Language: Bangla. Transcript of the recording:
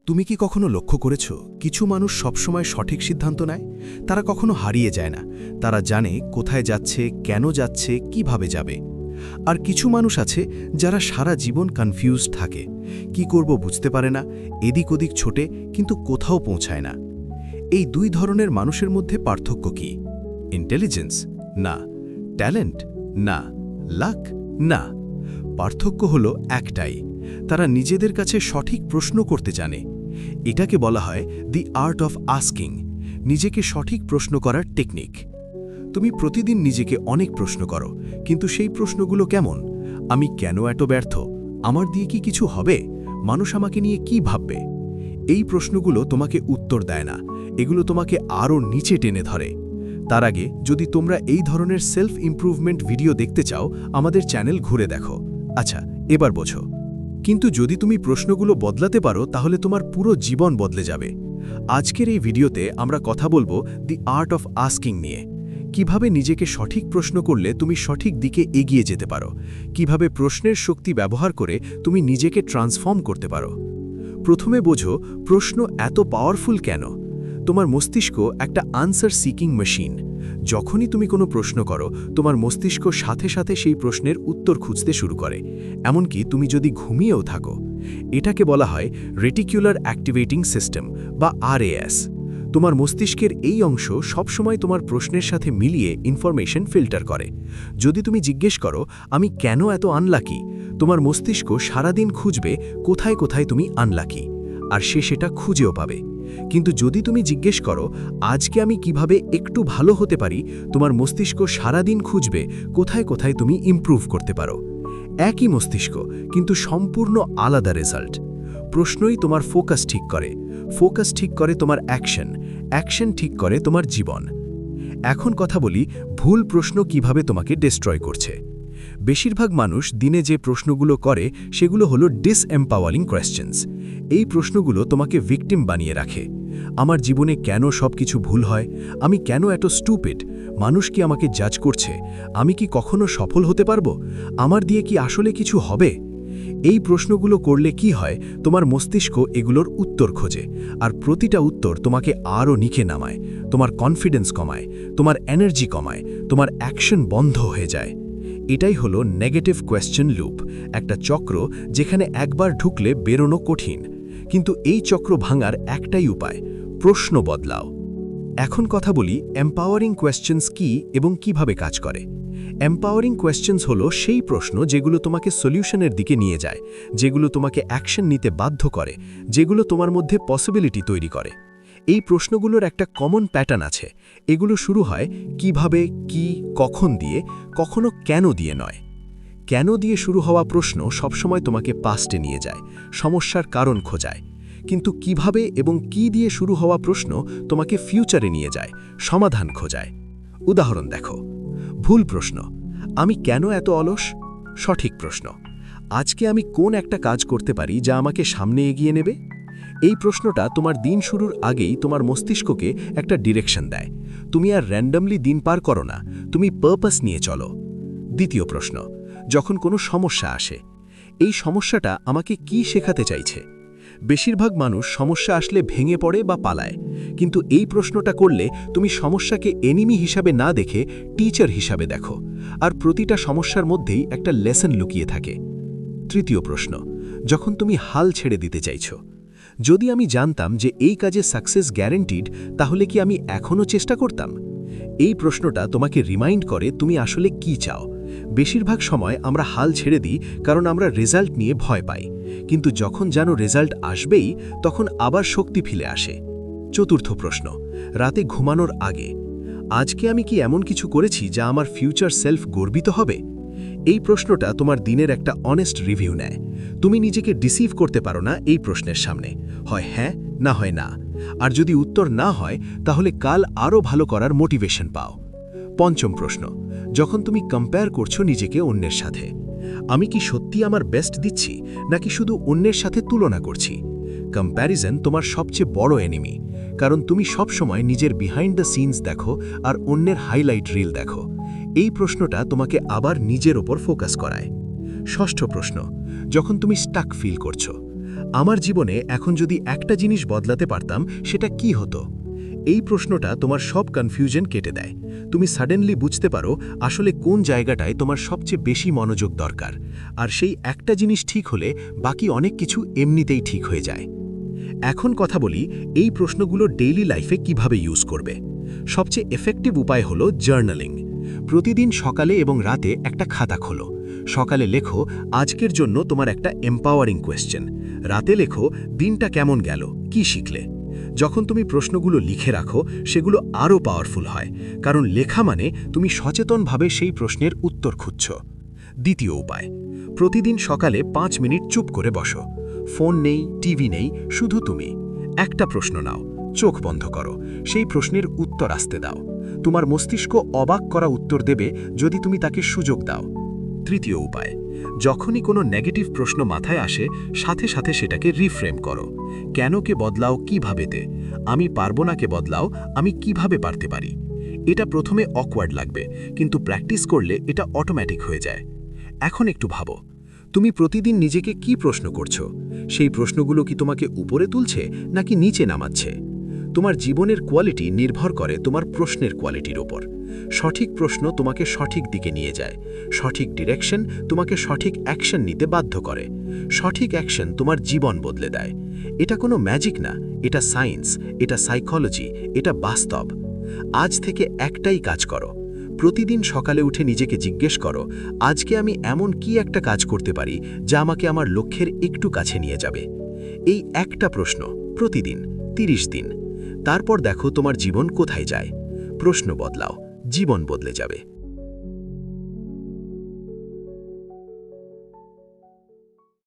তুমি কি কখনো লক্ষ্য করেছ কিছু মানুষ সবসময় সঠিক সিদ্ধান্ত নেয়? তারা কখনো হারিয়ে যায় না। তারা জানে কোথায় যাচ্ছে, কেন যাচ্ছে, কিভাবে যাবে। আর কিছু মানুষ আছে যারা সারা জীবন কনফিউজড থাকে, কি করব বুঝতে পারে না, এদিক ওদিক ছোটে কিন্তু কোথাও পৌঁছায় না। এই দুই ধরনের মানুষের মধ্যে পার্থক্য কি? ইন্টেলিজেন্স? না। ট্যালেন্ট? না। লাক? না। পার্থক্য হলো একটাই, তারা নিজেদের কাছে সঠিক প্রশ্ন করতে জানে। এটাকে বলা হয় দি আর্ট অফ আস্কিং, নিজেকে সঠিক প্রশ্ন করার টেকনিক। তুমি প্রতিদিন নিজেকে অনেক প্রশ্ন করো, কিন্তু সেই প্রশ্নগুলো কেমন? আমি কেন এত ব্যর্থ? আমার দিয়ে কি কিছু হবে? মানুষ আমাকে নিয়ে কি ভাববে? এই প্রশ্নগুলো তোমাকে উত্তর দেয় না, এগুলো তোমাকে আরও নিচে টেনে ধরে। তার আগে যদি তোমরা এই ধরনের সেলফ ইমপ্রুভমেন্ট ভিডিও দেখতে চাও, আমাদের চ্যানেল ঘুরে দেখো। আচ্ছা, এবার বোঝো। কিন্তু যদি তুমি প্রশ্নগুলো বদলাতে পারো, তাহলে তোমার পুরো জীবন বদলে যাবে। আজকের এই ভিডিওতে আমরা কথা বলবো দি আর্ট অফ আস্কিং নিয়ে। কিভাবে নিজেকে সঠিক প্রশ্ন করলে তুমি সঠিক দিকে এগিয়ে যেতে পারো, কিভাবে প্রশ্নের শক্তি ব্যবহার করে তুমি নিজেকে ট্রান্সফর্ম করতে পারো। প্রথমে বোঝো প্রশ্ন এত পাওয়ারফুল কেন। তোমার মস্তিষ্ক একটা আনসার সিকিং মেশিন। যখনই তুমি কোনো প্রশ্ন করো, তোমার মস্তিষ্ক সাথে সাথে সেই প্রশ্নের উত্তর খুঁজতে শুরু করে, এমনকি তুমি যদি ঘুমিয়েও থাকো। এটাকে বলা হয় রেটিকুলার অ্যাক্টিভেটিং সিস্টেম বা RAS। তোমার মস্তিষ্কের এই অংশ সবসময় তোমার প্রশ্নের সাথে মিলিয়ে ইনফরমেশন ফিল্টার করে। যদি তুমি জিজ্ঞেস করো, আমি কেন এত আনলাকি, তোমার মস্তিষ্ক সারাদিন খুঁজবে কোথায় কোথায় তুমি আনলাকি, আর সে সেটা খুঁজেও পাবে। কিন্তু যদি তুমি জিজ্ঞেস করো, আজকে আমি কিভাবে একটু ভালো হতে পারি, তোমার মস্তিষ্ক সারাদিন খুঁজবে কোথায় কোথায় তুমি ইমপ্রুভ করতে পারো। একই মস্তিষ্ক, কিন্তু সম্পূর্ণ আলাদা রেজাল্ট। প্রশ্নই তোমার ফোকাস ঠিক করে, ফোকাস ঠিক করে তোমার অ্যাকশন, অ্যাকশন ঠিক করে তোমার জীবন। এখন কথা বলি ভুল প্রশ্ন কিভাবে তোমাকে ডিস্ট্রয় করছে। বেশিরভাগ মানুষ দিনে যে প্রশ্নগুলো করে সেগুলো হলো ডিসএম্পাওয়ারিং কোয়েশ্চেন্স। এই প্রশ্নগুলো তোমাকে ভিকটিম বানিয়ে রাখে। আমার জীবনে কেন সব কিছু ভুল হয়? আমি কেন এত স্টুপিড? মানুষ কি আমাকে জাজ করছে? আমি কি কখনো সফল হতে পারবো? আমার দিয়ে কি আসলে কিছু হবে? এই প্রশ্নগুলো করলে কি হয়, তোমার মস্তিষ্ক এগুলোর উত্তর খোঁজে, আর প্রতিটা উত্তর তোমাকে আরও নিচে নামায়, তোমার কনফিডেন্স কমায়, তোমার এনার্জি কমায়, তোমার অ্যাকশন বন্ধ হয়ে যায়। এটাই হলো নেগেটিভ কোয়েশ্চেন লুপ, একটা চক্র যেখানে একবার ঢুকলে বেরোনো কঠিন। কিন্তু এই চক্র ভাঙার একটাই উপায়, প্রশ্ন বদলাও। এখন কথা বলি এম্পাওয়ারিং কোয়েশ্চেন্স কি এবং কিভাবে কাজ করে। এম্পাওয়ারিং কোয়েশ্চেন্স হলো সেই প্রশ্ন যেগুলো তোমাকে সলিউশনের দিকে নিয়ে যায়, যেগুলো তোমাকে অ্যাকশন নিতে বাধ্য করে, যেগুলো তোমার মধ্যে পসিবিলিটি তৈরি করে। এই প্রশ্নগুলোর একটা কমন প্যাটার্ন আছে। এগুলো শুরু হয় কিভাবে, কি, কখন দিয়ে, কখনো কেন দিয়ে নয়। কেন দিয়ে শুরু হওয়া প্রশ্ন সবসময় তোমাকে পাস্টে নিয়ে যায়, সমস্যার কারণ খোঁজায়। কিন্তু কিভাবে এবং কি দিয়ে শুরু হওয়া প্রশ্ন তোমাকে ফিউচারে নিয়ে যায়, সমাধান খোঁজায়। উদাহরণ দেখো। ভুল প্রশ্ন, আমি কেন এত অলস? সঠিক প্রশ্ন, আজকে আমি কোন একটা কাজ করতে পারি যা আমাকে সামনে এগিয়ে নেবে? এই প্রশ্নটা তোমার দিন শুরুর আগেই তোমার মস্তিষ্ককে একটা ডিরেকশন দেয়। তুমি আর র্যান্ডমলি দিন পার করো না, তুমি পারপাস নিয়ে চলো। দ্বিতীয় প্রশ্ন, যখন কোনো সমস্যা আসে, এই সমস্যাটা আমাকে কি শেখাতে চাইছে? বেশিরভাগ মানুষ সমস্যা আসলে ভেঙে পড়ে বা পালায়, কিন্তু এই প্রশ্নটা করলে তুমি সমস্যাকে এনিমি হিসাবে না দেখে টিচার হিসাবে দেখো, আর প্রতিটা সমস্যার মধ্যেই একটা লেসন লুকিয়ে থাকে। তৃতীয় প্রশ্ন, যখন তুমি হাল ছেড়ে দিতে চাইছো, যদি আমি জানতাম যে এই কাজে সাকসেস গ্যারেন্টিড, তাহলে কি আমি এখনও চেষ্টা করতাম? এই প্রশ্নটা তোমাকে রিমাইন্ড করে তুমি আসলে কি চাও। বেশিরভাগ সময় আমরা হাল ছেড়ে দিই কারণ আমরা রেজাল্ট নিয়ে ভয় পাই, কিন্তু যখন জানো রেজাল্ট আসবেই, তখন আবার শক্তি ফিরে আসে। চতুর্থ প্রশ্ন, রাতে ঘুমানোর আগে, আজকে আমি কি এমন কিছু করেছি যা আমার ফিউচার সেলফ গর্বিত হবে? এই প্রশ্নটা তোমার দিনের একটা অনেস্ট রিভিউ নেয়। তুমি নিজেকে ডিসিভ করতে পারো না এই প্রশ্নের সামনে, হয় হ্যাঁ না হয় না। আর যদি উত্তর না হয়, তাহলে কাল আরও ভালো করার মোটিভেশন পাও। পঞ্চম প্রশ্ন, যখন তুমি কম্পেয়ার করছো নিজেকে অন্যের সাথে, আমি কি সত্যি আমার বেস্ট দিচ্ছি, নাকি শুধু অন্যের সাথে তুলনা করছি? কম্প্যারিজন তোমার সবচেয়ে বড় এনিমি, কারণ তুমি সবসময় নিজের বিহাইন্ড দ্য সিনস দেখো আর অন্যের হাইলাইট রিল দেখো। এই প্রশ্নটা তোমাকে আবার নিজের ওপর ফোকাস করায়। ষষ্ঠ প্রশ্ন, যখন তুমি স্টাক ফিল করছো, আমার জীবনে এখন যদি একটা জিনিস বদলাতে পারতাম সেটা কি হতো? এই প্রশ্নটা তোমার সব কনফিউশন কেটে দেয়। তুমি সাডেনলি বুঝতে পারো আসলে কোন জায়গাটায় তোমার সবচেয়ে বেশি মনোযোগ দরকার, আর সেই একটা জিনিস ঠিক হলে বাকি অনেক কিছু এমনিতেই ঠিক হয়ে যায়। এখন কথা বলি এই প্রশ্নগুলো ডেইলি লাইফে কিভাবে ইউজ করবে। সবচেয়ে এফেক্টিভ উপায় হলো জার্নালিং। প্রতিদিন সকালে এবং রাতে একটা খাতা খোলো। সকালে লেখো আজকের জন্য তোমার একটা এম্পাওয়ারিং কোয়েশ্চেন, রাতে লেখো দিনটা কেমন গেল, কি শিখলে। যখন তুমি প্রশ্নগুলো লিখে রাখো সেগুলো আরও পাওয়ারফুল হয়, কারণ লেখা মানে তুমি সচেতনভাবে সেই প্রশ্নের উত্তর খুঁজছ। দ্বিতীয় উপায়, প্রতিদিন সকালে 5 মিনিট চুপ করে বসো। ফোন নেই, টিভি নেই, শুধু তুমি। একটা প্রশ্ন নাও, চোখ বন্ধ করো, সেই প্রশ্নের উত্তর আসতে দাও। তোমার মস্তিষ্ক অবাক করা উত্তর দেবে যদি তুমি তাকে সুযোগ দাও। তৃতীয় উপায়, যখনই কোনো নেগেটিভ প্রশ্ন মাথায় আসে সাথে সাথে সেটাকে রিফ্রেম করো। কেন কে বদলাও কিভাবেতে, আমি পারবো না কে বদলাও আমি কিভাবে পারতে পারি। এটা প্রথমে অকওয়ার্ড লাগবে, কিন্তু প্র্যাকটিস করলে এটা অটোমেটিক হয়ে যায়। এখন একটু ভাবো, তুমি প্রতিদিন নিজেকে কি প্রশ্ন করছো? সেই প্রশ্নগুলো কি তোমাকে উপরে তুলছে নাকি নিচে নামাচ্ছে? তোমার জীবনের কোয়ালিটি নির্ভর করে তোমার প্রশ্নের কোয়ালিটির ওপর। সঠিক প্রশ্ন তোমাকে সঠিক দিকে নিয়ে যায়, সঠিক ডিরেকশন তোমাকে সঠিক অ্যাকশন নিতে বাধ্য করে, সঠিক অ্যাকশন তোমার জীবন বদলে দেয়। এটা কোনো ম্যাজিক না, এটা সায়েন্স, এটা সাইকোলজি, এটা বাস্তব। আজ থেকে একটাই কাজ করো, প্রতিদিন সকালে উঠে নিজেকে জিজ্ঞেস করো আজকে আমি এমন কি একটা কাজ করতে পারি যা আমাকে আমার লক্ষ্যের একটু কাছে নিয়ে যাবে। এই একটা প্রশ্ন প্রতিদিন 30 দিন, তারপর দেখো তোমার জীবন কোথায় যায়। প্রশ্ন বদলাও, জীবন বদলে যাবে।